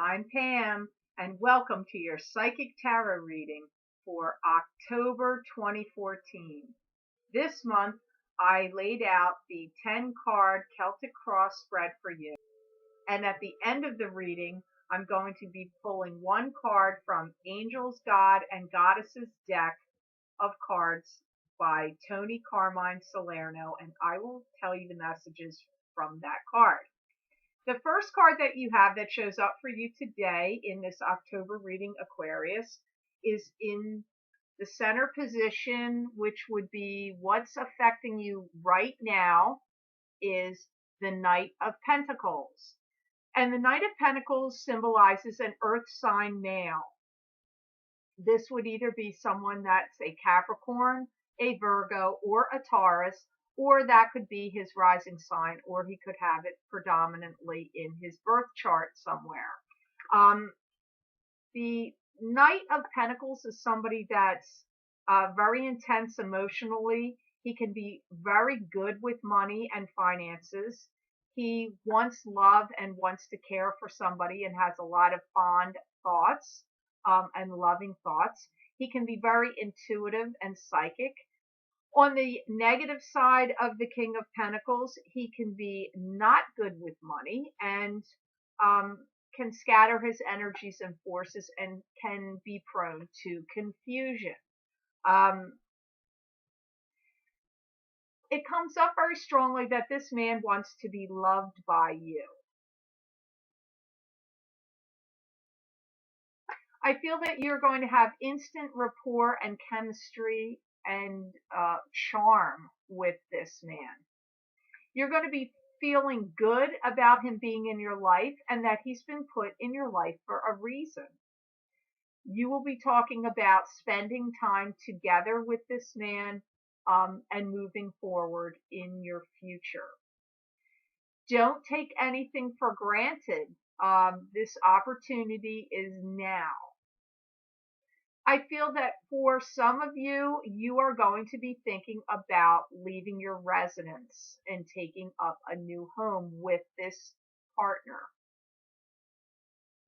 I'm Pam, and welcome to your Psychic Tarot reading for October 2014. This month, I laid out the 10 card Celtic Cross spread for you, and at the end of the reading, I'm going to be pulling one card from Angels, God, and Goddesses deck of cards by Tony Carmine Salerno, and I will tell you the messages from that card. The first card that you have that shows up for you today in this October reading, Aquarius, is in the center position, which would be what's affecting you right now, is the Knight of Pentacles. And the Knight of Pentacles symbolizes an earth sign male. This would either be someone that's a Capricorn, a Virgo, or a Taurus, or that could be his rising sign, or he could have it predominantly in his birth chart somewhere. The Knight of Pentacles is somebody that's very intense emotionally. He can be very good with money and finances. He wants love and wants to care for somebody and has a lot of fond thoughts and loving thoughts. He can be very intuitive and psychic. On the negative side of the King of Pentacles, he can be not good with money and can scatter his energies and forces and can be prone to confusion. It comes up very strongly that this man wants to be loved by you. I feel that you're going to have instant rapport and chemistry and charm with this man. You're going to be feeling good about him being in your life and that he's been put in your life for a reason. You will be talking about spending time together with this man and moving forward in your future. Don't take anything for granted. This opportunity is now. I feel that for some of you, you are going to be thinking about leaving your residence and taking up a new home with this partner.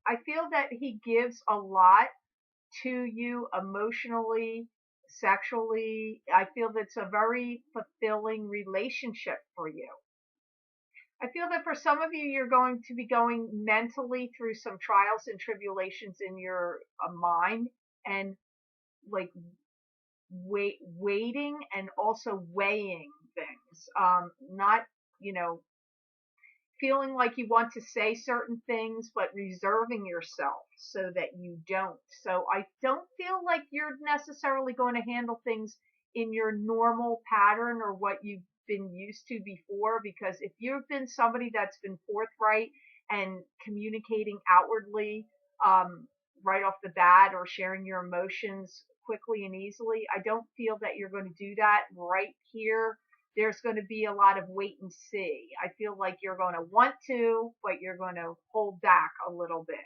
I feel that he gives a lot to you emotionally, sexually. I feel that's a very fulfilling relationship for you. I feel that for some of you, you're going to be going mentally through some trials and tribulations in your mind and like waiting and also weighing things, not, feeling like you want to say certain things, but reserving yourself so that you don't. So I don't feel like you're necessarily going to handle things in your normal pattern or what you've been used to before, because if you've been somebody that's been forthright and communicating outwardly, right off the bat, or sharing your emotions quickly and easily, I don't feel that you're going to do that right here. There's going to be a lot of wait and see. I feel like you're going to want to, but you're going to hold back a little bit.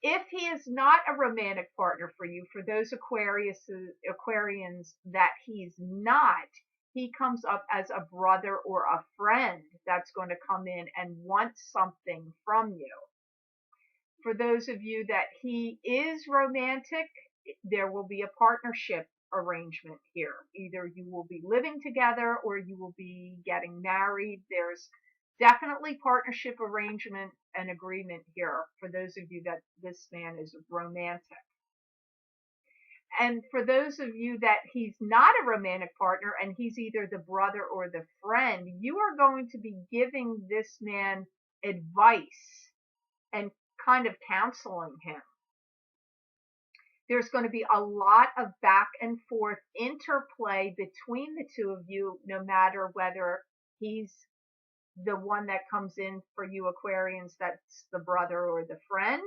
If he is not a romantic partner for you, for those Aquarians that he's not, he comes up as a brother or a friend that's going to come in and want something from you. For those of you that he is romantic, there will be a partnership arrangement here. Either you will be living together or you will be getting married. There's definitely partnership arrangement and agreement here for those of you that this man is romantic. And for those of you that he's not a romantic partner and he's either the brother or the friend, you are going to be giving this man advice and kind of counseling him. There's going to be a lot of back and forth interplay between the two of you, no matter whether he's the one that comes in for you Aquarians, that's the brother or the friend,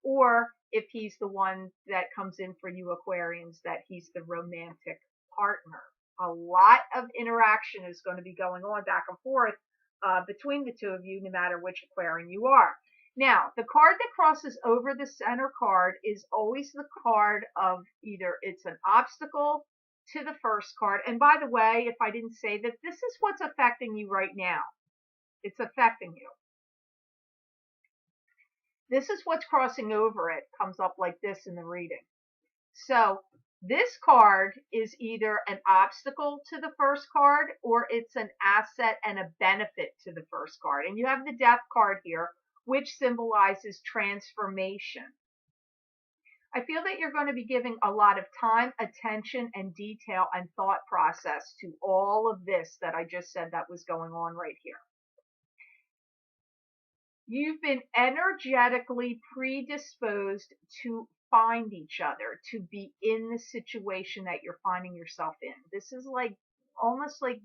or if he's the one that comes in for you Aquarians, that he's the romantic partner. A lot of interaction is going to be going on back and forth between the two of you, no matter which Aquarian you are. Now, the card that crosses over the center card is always the card of either it's an obstacle to the first card. And by the way, if I didn't say that, this is what's affecting you right now. It's affecting you. this is what's crossing over. It comes up like this in the reading. So this card is either an obstacle to the first card, or it's an asset and a benefit to the first card. And you have the Death card here, which symbolizes transformation. I feel that you're going to be giving a lot of time, attention, and detail and thought process to all of this that I just said that was going on right here. You've been energetically predisposed to find each other, to be in the situation that you're finding yourself in. This is like almost like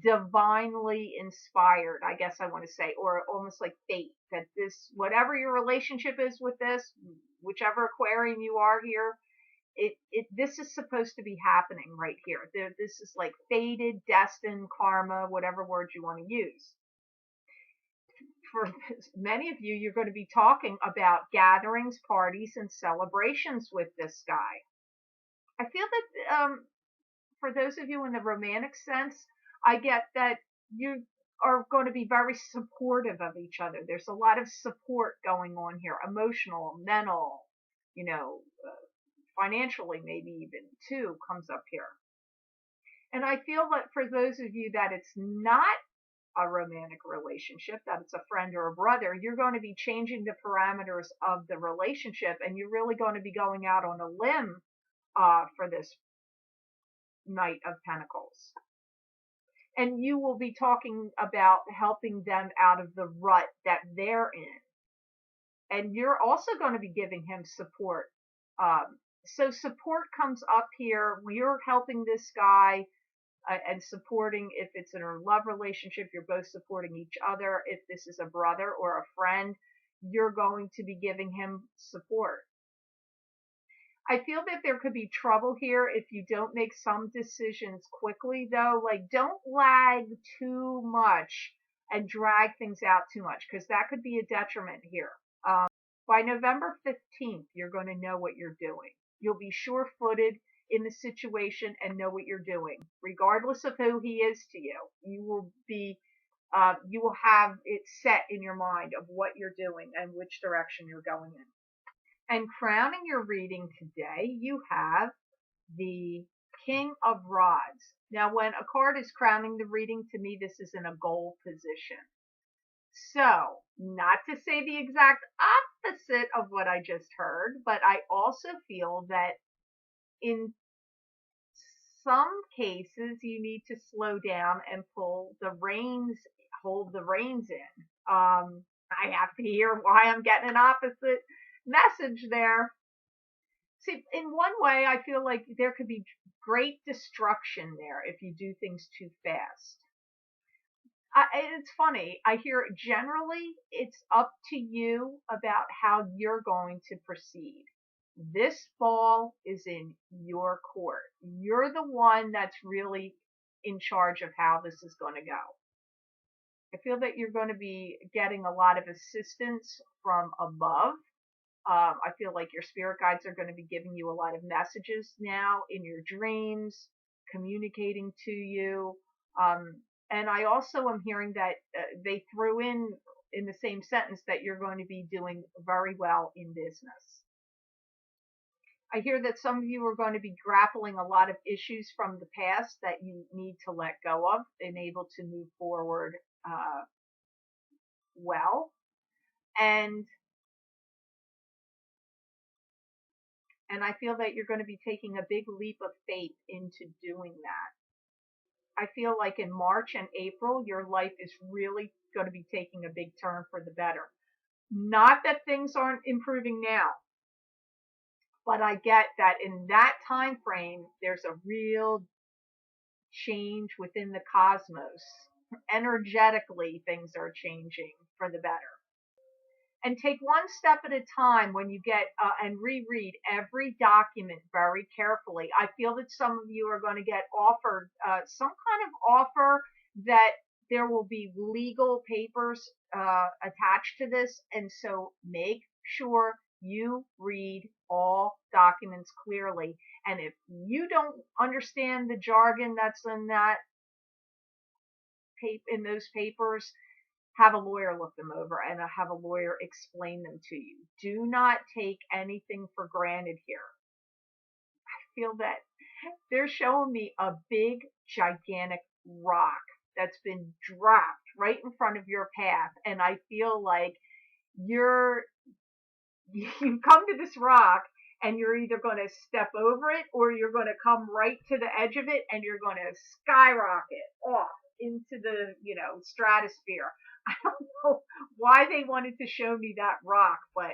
divinely inspired, I guess I want to say, or almost like fate, that this, whatever your relationship is with this, whichever Aquarian you are here, this is supposed to be happening right here. This is like fated, destined, karma, whatever word you want to use. For many of you, you're going to be talking about gatherings, parties, and celebrations with this guy. I feel that for those of you in the romantic sense, I get that you are going to be very supportive of each other. There's a lot of support going on here, emotional, mental, financially maybe even too comes up here. And I feel that for those of you that it's not a romantic relationship, that it's a friend or a brother, you're going to be changing the parameters of the relationship, and you're really going to be going out on a limb for this Knight of Pentacles. And you will be talking about helping them out of the rut that they're in. And you're also going to be giving him support. So support comes up here. You're helping this guy and supporting. If it's in a love relationship, you're both supporting each other. If this is a brother or a friend, you're going to be giving him support. I feel that there could be trouble here if you don't make some decisions quickly, though. Like, don't lag too much and drag things out too much, because that could be a detriment here. By November 15th, you're going to know what you're doing. You'll be sure-footed in the situation and know what you're doing, regardless of who he is to you. You will have it set in your mind of what you're doing and which direction you're going in. And crowning your reading today, you have the King of Rods. Now, when a card is crowning the reading, to me, this is in a goal position. So, not to say the exact opposite of what I just heard, but I also feel that in some cases, you need to slow down and hold the reins in. I have to hear why I'm getting an opposite message there. See, in one way, I feel like there could be great destruction there if you do things too fast. It's funny. I hear generally it's up to you about how you're going to proceed. This ball is in your court. You're the one that's really in charge of how this is going to go. I feel that you're going to be getting a lot of assistance from above. I feel like your spirit guides are going to be giving you a lot of messages now in your dreams, communicating to you. And I also am hearing that they threw in the same sentence that you're going to be doing very well in business. I hear that some of you are going to be grappling a lot of issues from the past that you need to let go of and able to move forward well. And I feel that you're going to be taking a big leap of faith into doing that. I feel like in March and April, your life is really going to be taking a big turn for the better. Not that things aren't improving now, but I get that in that time frame, there's a real change within the cosmos. Energetically, things are changing for the better. And take one step at a time when you get and reread every document very carefully. I feel that some of you are going to get offered some kind of offer that there will be legal papers attached to this. And so make sure you read all documents clearly. And if you don't understand the jargon that's in those papers, have a lawyer look them over and have a lawyer explain them to you. Do not take anything for granted here. I feel that they're showing me a big, gigantic rock that's been dropped right in front of your path. And I feel like you're, you come to this rock and you're either going to step over it or you're going to come right to the edge of it and you're going to skyrocket off into the, stratosphere. I don't know why they wanted to show me that rock, but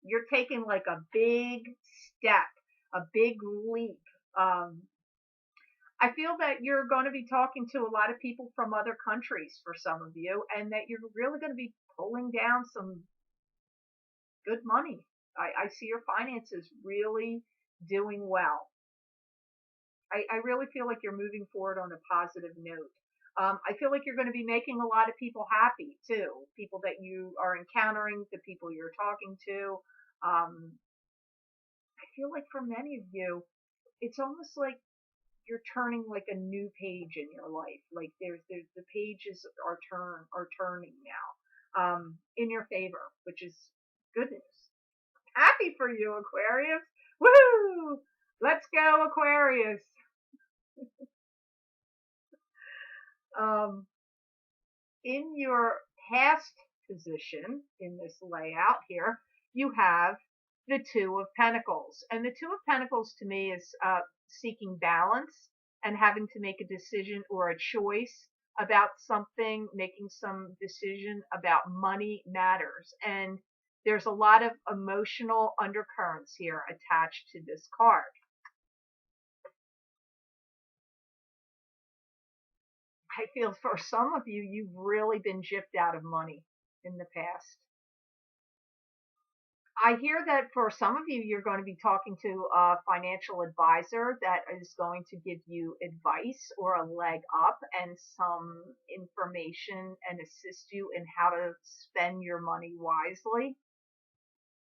you're taking like a big step, a big leap. Um, I feel that you're going to be talking to a lot of people from other countries for some of you, and that you're really going to be pulling down some good money. I see your finances really doing well. I really feel like you're moving forward on a positive note. I feel like you're going to be making a lot of people happy too. People that you are encountering, the people you're talking to. I feel like for many of you, it's almost like you're turning like a new page in your life. Like there's the pages are turning now in your favor, which is good news. Happy for you, Aquarius. Woohoo! Let's go, Aquarius. Um, in your past position in this layout here, you have the Two of Pentacles. And the Two of Pentacles to me is seeking balance and having to make a decision or a choice about something, making some decision about money matters. And there's a lot of emotional undercurrents here attached to this card. I feel for some of you, you've really been gypped out of money in the past. I hear that for some of you, you're going to be talking to a financial advisor that is going to give you advice or a leg up and some information and assist you in how to spend your money wisely.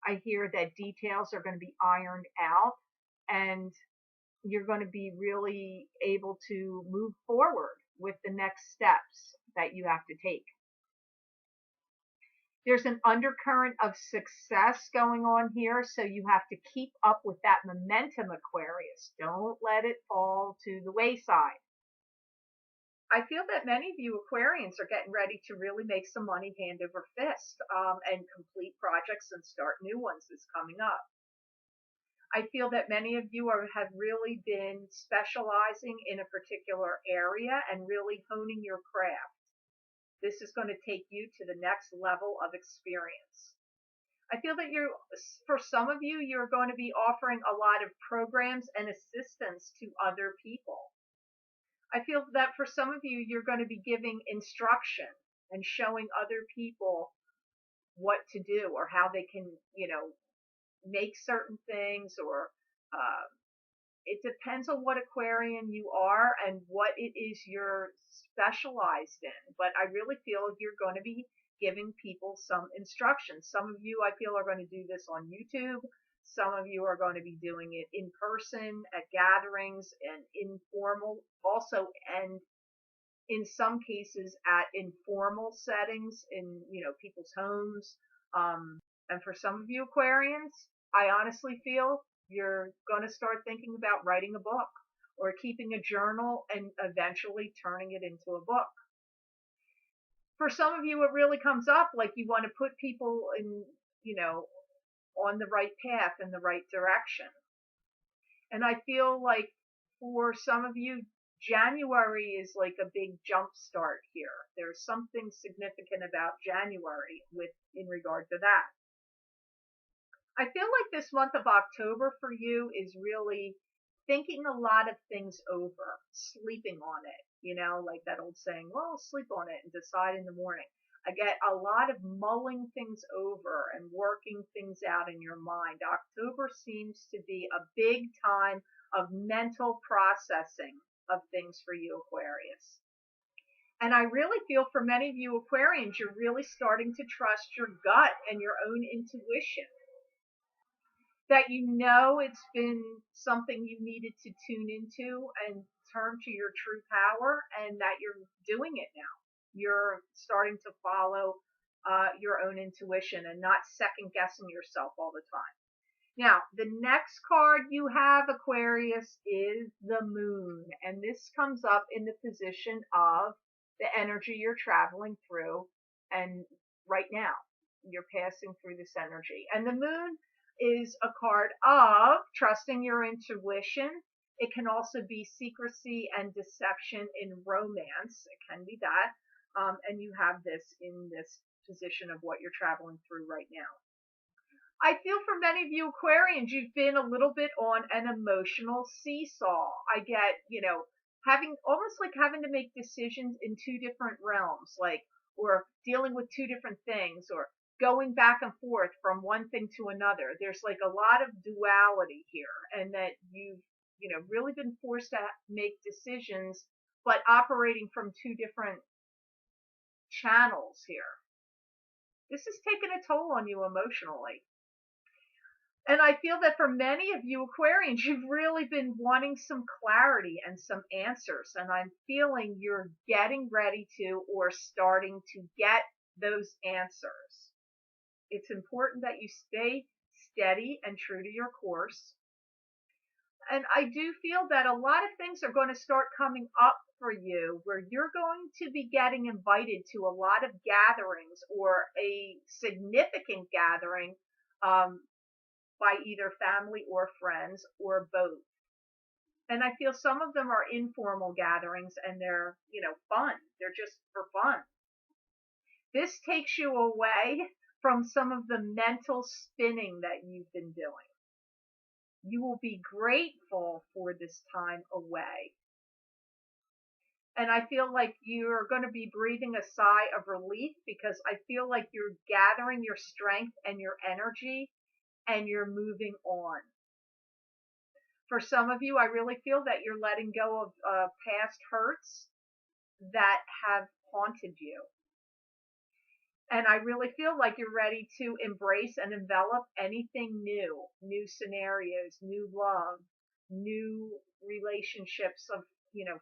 I hear that details are going to be ironed out and you're going to be really able to move forward with the next steps that you have to take. There's an undercurrent of success going on here, so you have to keep up with that momentum, Aquarius. Don't let it fall to the wayside. I feel that many of you Aquarians are getting ready to really make some money hand over fist and complete projects and start new ones that's coming up. I feel that many of you have really been specializing in a particular area and really honing your craft. This is going to take you to the next level of experience. I feel that for some of you, you're going to be offering a lot of programs and assistance to other people. I feel that for some of you, you're going to be giving instruction and showing other people what to do or how they can, make certain things or it depends on what Aquarian you are and what it is you're specialized in. But I really feel you're going to be giving people some instructions. Some of you, I feel, are going to do this on YouTube. Some of you are going to be doing it in person at gatherings and informal also, and in some cases at informal settings in, people's homes. And for some of you Aquarians, I honestly feel you're going to start thinking about writing a book or keeping a journal and eventually turning it into a book. For some of you, it really comes up like you want to put people in, on the right path in the right direction. And I feel like for some of you, January is like a big jump start here. There's something significant about January in regard to that. I feel like this month of October for you is really thinking a lot of things over, sleeping on it, like that old saying, well, sleep on it and decide in the morning. I get a lot of mulling things over and working things out in your mind. October seems to be a big time of mental processing of things for you, Aquarius. And I really feel for many of you Aquarians, you're really starting to trust your gut and your own intuition. That it's been something you needed to tune into and turn to your true power and that you're doing it now. You're starting to follow your own intuition and not second guessing yourself all the time. Now, the next card you have, Aquarius, is the moon. And this comes up in the position of the energy you're traveling through. And right now, you're passing through this energy. And the moon is a card of trusting your intuition. It can also be secrecy and deception in romance. It can be that. And you have this in this position of what you're traveling through right now. I feel for many of you Aquarians, you've been a little bit on an emotional seesaw. I get, having almost like having to make decisions in two different realms, like, or dealing with two different things, or going back and forth from one thing to another. There's like a lot of duality here, and that you've, really been forced to make decisions, but operating from two different channels here. This has taken a toll on you emotionally. And I feel that for many of you Aquarians, you've really been wanting some clarity and some answers. And I'm feeling you're getting ready to or starting to get those answers. It's important that you stay steady and true to your course. And I do feel that a lot of things are going to start coming up for you where you're going to be getting invited to a lot of gatherings or a significant gathering by either family or friends or both. And I feel some of them are informal gatherings and they're, fun. They're just for fun. This takes you away from some of the mental spinning that you've been doing. You will be grateful for this time away. And I feel like you're going to be breathing a sigh of relief because I feel like you're gathering your strength and your energy and you're moving on. For some of you, I really feel that you're letting go of past hurts that have haunted you. And I really feel like you're ready to embrace and envelop anything new scenarios, new love, new relationships of,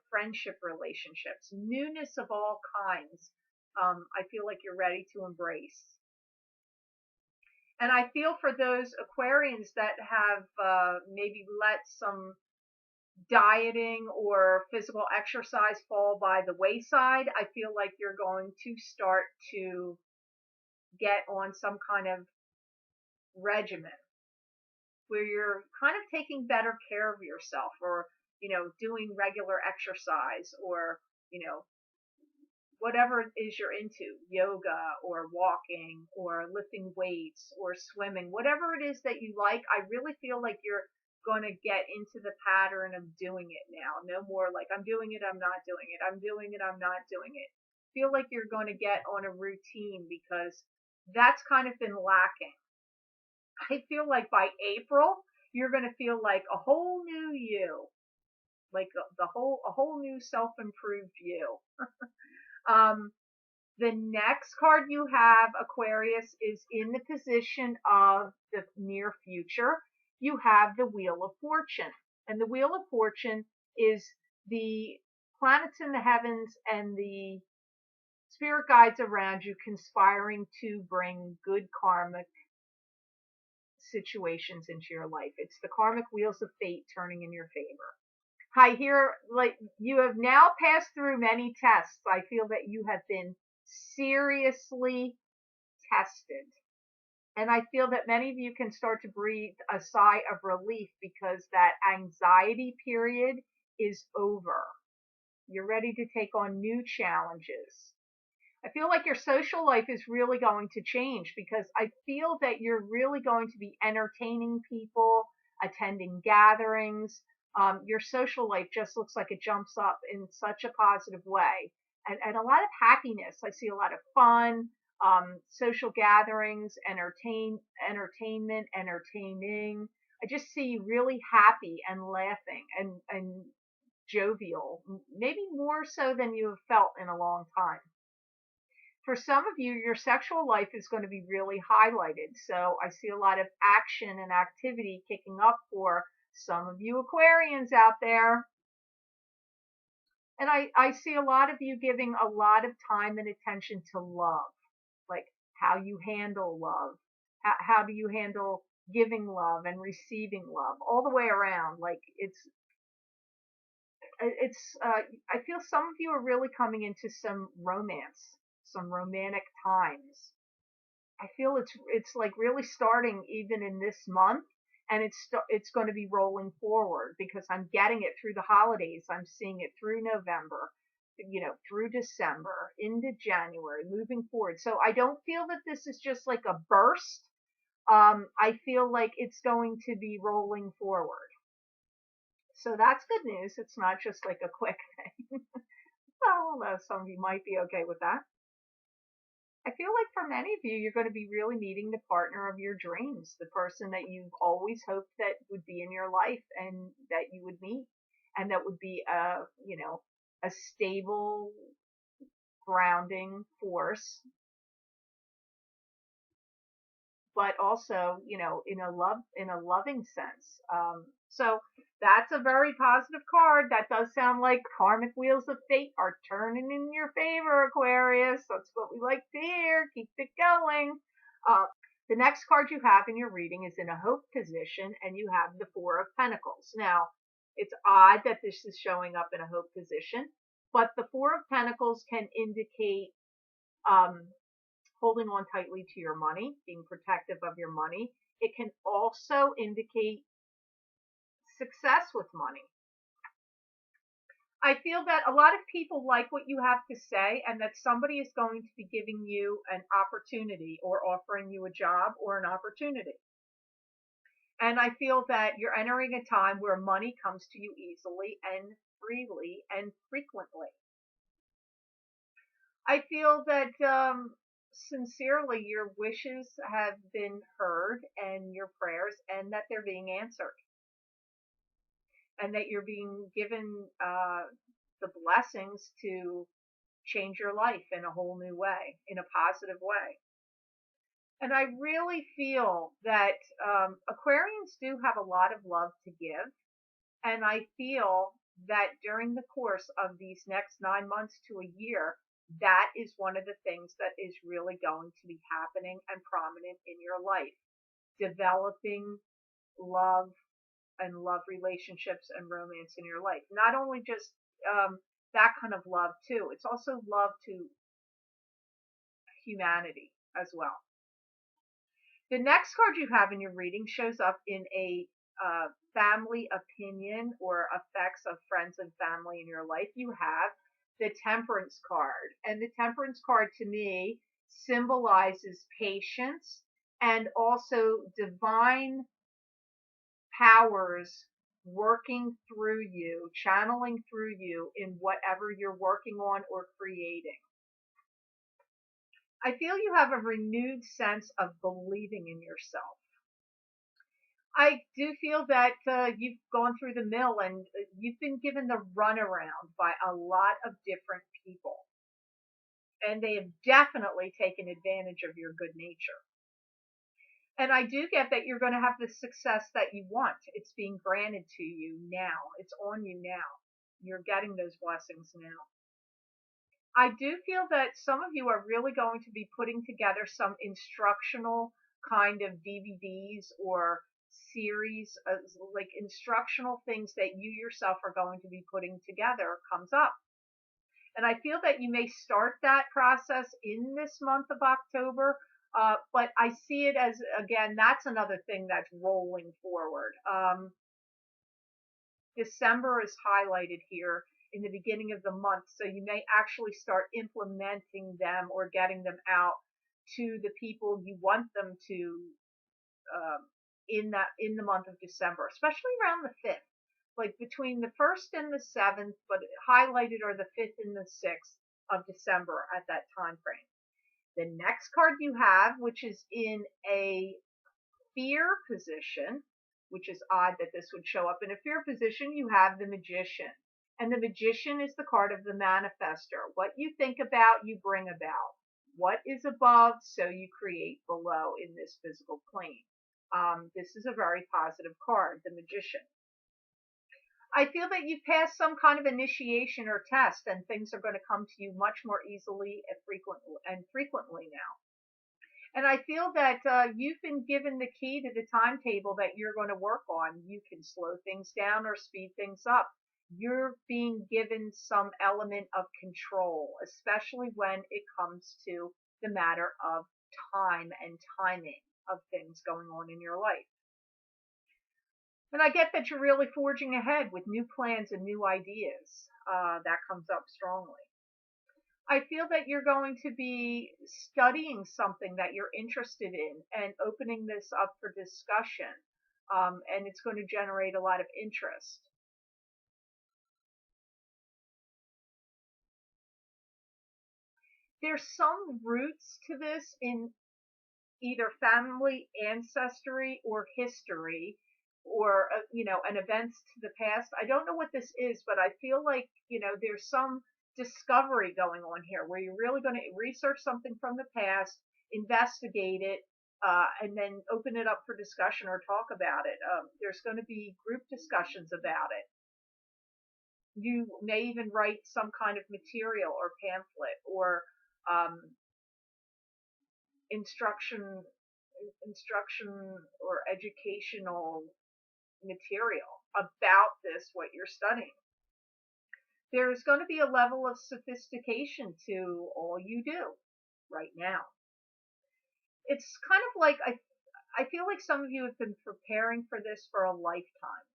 friendship relationships, newness of all kinds. I feel like you're ready to embrace. And I feel for those Aquarians that have maybe let some dieting or physical exercise fall by the wayside. I feel like you're going to start to get on some kind of regimen where you're kind of taking better care of yourself, or, doing regular exercise, or, whatever it is you're into, yoga or walking or lifting weights or swimming, whatever it is that you like. I really feel like you're going to get into the pattern of doing it now. No more like, I'm doing it, I'm not doing it, I'm doing it, I'm not doing it. Feel like you're going to get on a routine because that's kind of been lacking. I feel like by April, you're going to feel like a whole new you, like a whole new self-improved you. The next card you have, Aquarius, is in the position of the near future. You have the Wheel of Fortune. And the Wheel of Fortune is the planets in the heavens and the spirit guides around you conspiring to bring good karmic situations into your life. It's the karmic wheels of fate turning in your favor. I hear like you have now passed through many tests. I feel that you have been seriously tested. And I feel that many of you can start to breathe a sigh of relief because that anxiety period is over. You're ready to take on new challenges. I feel like your social life is really going to change because I feel that you're really going to be entertaining people, attending gatherings. Your social life just looks like it jumps up in such a positive way. And a lot of happiness. I see a lot of fun, social gatherings, entertainment, entertaining. I just see you really happy and laughing and jovial, maybe more so than you have felt in a long time. For some of you, your sexual life is going to be really highlighted. So I see a lot of action and activity kicking up for some of you Aquarians out there. And I see a lot of you giving a lot of time and attention to love, like how you handle love. How do you handle giving love and receiving love all the way around? Like I feel some of you are really coming into some romance, some romantic times. I feel it's like really starting even in this month, and it's going to be rolling forward because I'm getting it through the holidays. I'm seeing it through November, through December, into January, moving forward. So I don't feel that this is just like a burst. I feel like it's going to be rolling forward. So that's good news. It's not just like a quick thing. Although some of you might be okay with that. I feel like for many of you, you're going to be really meeting the partner of your dreams, the person that you've always hoped that would be in your life and that you would meet, and that would be a stable, grounding force, but also, in a loving sense. So that's a very positive card. That does sound like karmic wheels of fate are turning in your favor, Aquarius. That's what we like to hear. Keep it going. Uh, the next card you have in your reading is in a hope position, and you have the Four of Pentacles. Now, it's odd that this is showing up in a hope position, but the Four of Pentacles can indicate um, holding on tightly to your money, being protective of your money. It can also indicate success with money. I feel that a lot of people like what you have to say and that somebody is going to be giving you an opportunity or offering you a job or an opportunity. And I feel that you're entering a time where money comes to you easily and freely and frequently. I feel that sincerely your wishes have been heard and your prayers, and that they're being answered, and that you're being given the blessings to change your life in a whole new way, in a positive way. And I really feel that Aquarians do have a lot of love to give. And I feel that during the course of these next 9 months to a year, that is one of the things that is really going to be happening and prominent in your life. Developing love and love relationships and romance in your life. Not only just that kind of love, too. It's also love to humanity as well. The next card you have in your reading shows up in a family opinion or effects of friends and family in your life. You have the Temperance card. And the Temperance card to me symbolizes patience and also divine powers working through you, channeling through you in whatever you're working on or creating. I feel you have a renewed sense of believing in yourself. I do feel that you've gone through the mill and you've been given the runaround by a lot of different people. And they have definitely taken advantage of your good nature. And I do get that you're going to have the success that you want. It's being granted to you now. It's on you now. You're getting those blessings now. I do feel that some of you are really going to be putting together some instructional kind of DVDs or series, like instructional things that you yourself are going to be putting together comes up. And I feel that you may start that process in this month of October, but I see it as, again, that's another thing that's rolling forward. December is highlighted here in the beginning of the month, so you may actually start implementing them or getting them out to the people you want them to in the month of December, especially around the 5th, like between the 1st and the 7th, but highlighted are the 5th and the 6th of December at that time frame. The next card you have, which is in a fear position, which is odd that this would show up in a fear position, you have the Magician. And the Magician is the card of the manifester. What you think about, you bring about. What is above, so you create below in this physical plane. This is a very positive card, the Magician. I feel that you've passed some kind of initiation or test, and things are going to come to you much more easily and frequently now. And I feel that you've been given the key to the timetable that you're going to work on. You can slow things down or speed things up. You're being given some element of control, especially when it comes to the matter of time and timing of things going on in your life. And I get that you're really forging ahead with new plans and new ideas. That comes up strongly. I feel that you're going to be studying something that you're interested in and opening this up for discussion. And it's going to generate a lot of interest. There's some roots to this in either family ancestry or history or an events to the past. I don't know what this is, but I feel like there's some discovery going on here where you're really going to research something from the past, investigate it, and then open it up for discussion or talk about it. There's going to be group discussions about it. You may even write some kind of material or pamphlet or um, instruction or educational material about this, what you're studying. There's going to be a level of sophistication to all you do right now. It's kind of like I feel like some of you have been preparing for this for a lifetime.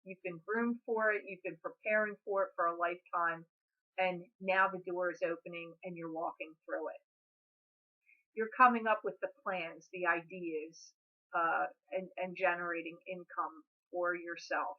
You've been groomed for it, you've been preparing for it for a lifetime, and now the door is opening and you're walking through it. You're coming up with the plans, the ideas, and generating income for yourself.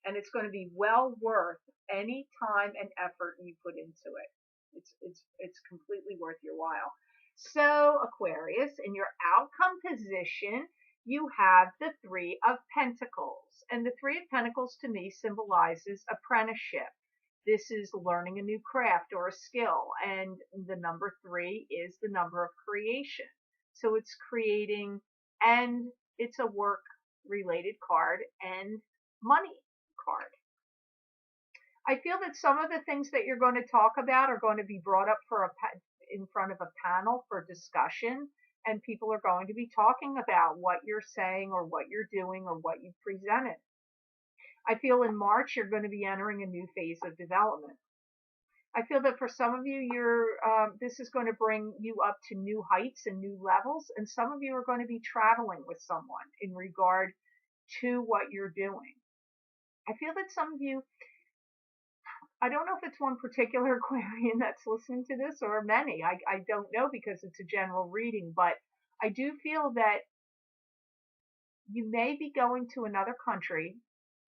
And it's going to be well worth any time and effort you put into it. It's completely worth your while. So Aquarius, in your outcome position, you have the Three of Pentacles. And the Three of Pentacles to me symbolizes apprenticeship. This is learning a new craft or a skill. And the number 3 is the number of creation. So it's creating, and it's a work related card and money card. I feel that some of the things that you're going to talk about are going to be brought up in front of a panel for discussion, and people are going to be talking about what you're saying or what you're doing or what you've presented. I feel in March you're going to be entering a new phase of development. I feel that for some of you, this is going to bring you up to new heights and new levels, and some of you are going to be traveling with someone in regard to what you're doing. I feel that some of you, I don't know if it's one particular Aquarian that's listening to this or many. I don't know because it's a general reading, but I do feel that you may be going to another country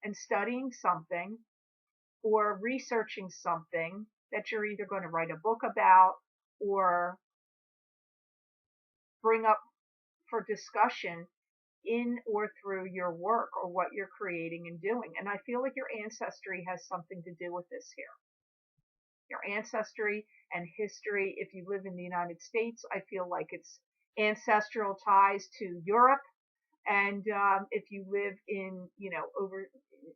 and studying something or researching something that you're either going to write a book about or bring up for discussion in or through your work or what you're creating and doing. And I feel like your ancestry has something to do with this here. Your ancestry and history, if you live in the United States, I feel like it's ancestral ties to Europe. And if you live in, over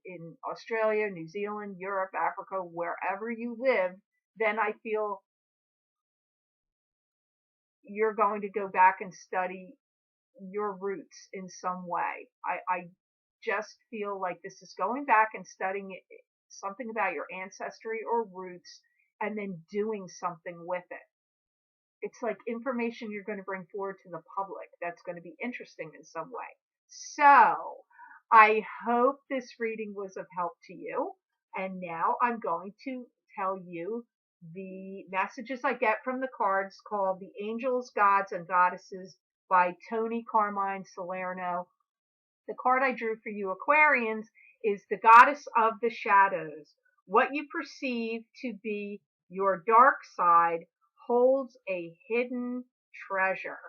in Australia, New Zealand, Europe, Africa, wherever you live, then I feel you're going to go back and study your roots in some way. I just feel like this is going back and studying something about your ancestry or roots and then doing something with it. It's like information you're going to bring forward to the public that's going to be interesting in some way. So I hope this reading was of help to you. And now I'm going to tell you the messages I get from the cards called The Angels, Gods, and Goddesses by Tony Carmine Salerno. The card I drew for you Aquarians is the Goddess of the Shadows. What you perceive to be your dark side holds a hidden treasure.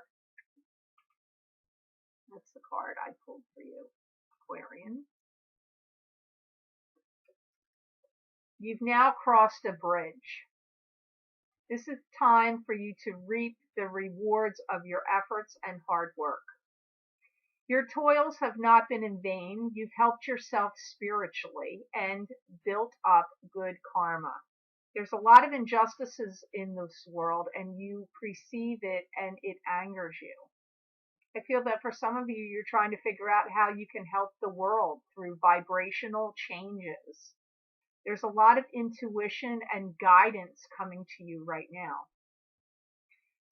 That's the card I pulled for you, Aquarian. You've now crossed a bridge. This is time for you to reap the rewards of your efforts and hard work. Your toils have not been in vain. You've helped yourself spiritually and built up good karma. There's a lot of injustices in this world, and you perceive it and it angers you. I feel that for some of you, you're trying to figure out how you can help the world through vibrational changes. There's a lot of intuition and guidance coming to you right now.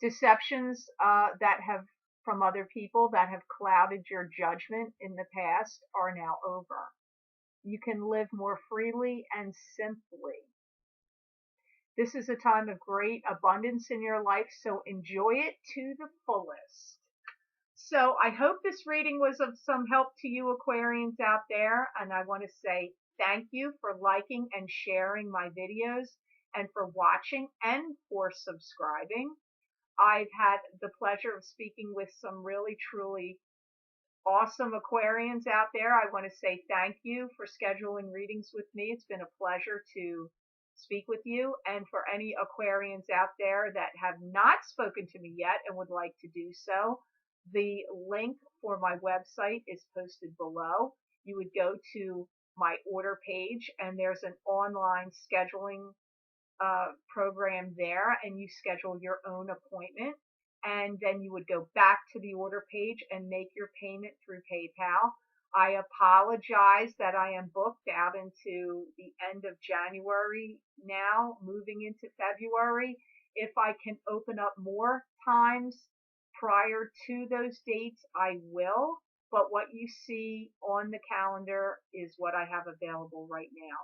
Deceptions that have from other people that have clouded your judgment in the past are now over. You can live more freely and simply. This is a time of great abundance in your life, so enjoy it to the fullest. So I hope this reading was of some help to you Aquarians out there, and I want to say thank you for liking and sharing my videos, and for watching, and for subscribing. I've had the pleasure of speaking with some really truly awesome Aquarians out there. I want to say thank you for scheduling readings with me. It's been a pleasure to speak with you. And for any Aquarians out there that have not spoken to me yet and would like to do so, the link for my website is posted below. You would go to my order page, and there's an online scheduling program there, and you schedule your own appointment, and then you would go back to the order page and make your payment through PayPal. I apologize that I am booked out into the end of January now, moving into February. If I can open up more times prior to those dates, I will. But what you see on the calendar is what I have available right now.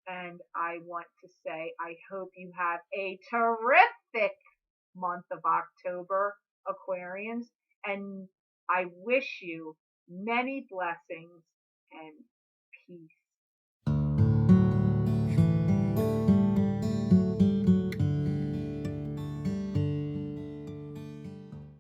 And I want to say I hope you have a terrific month of October, Aquarians, and I wish you many blessings and peace.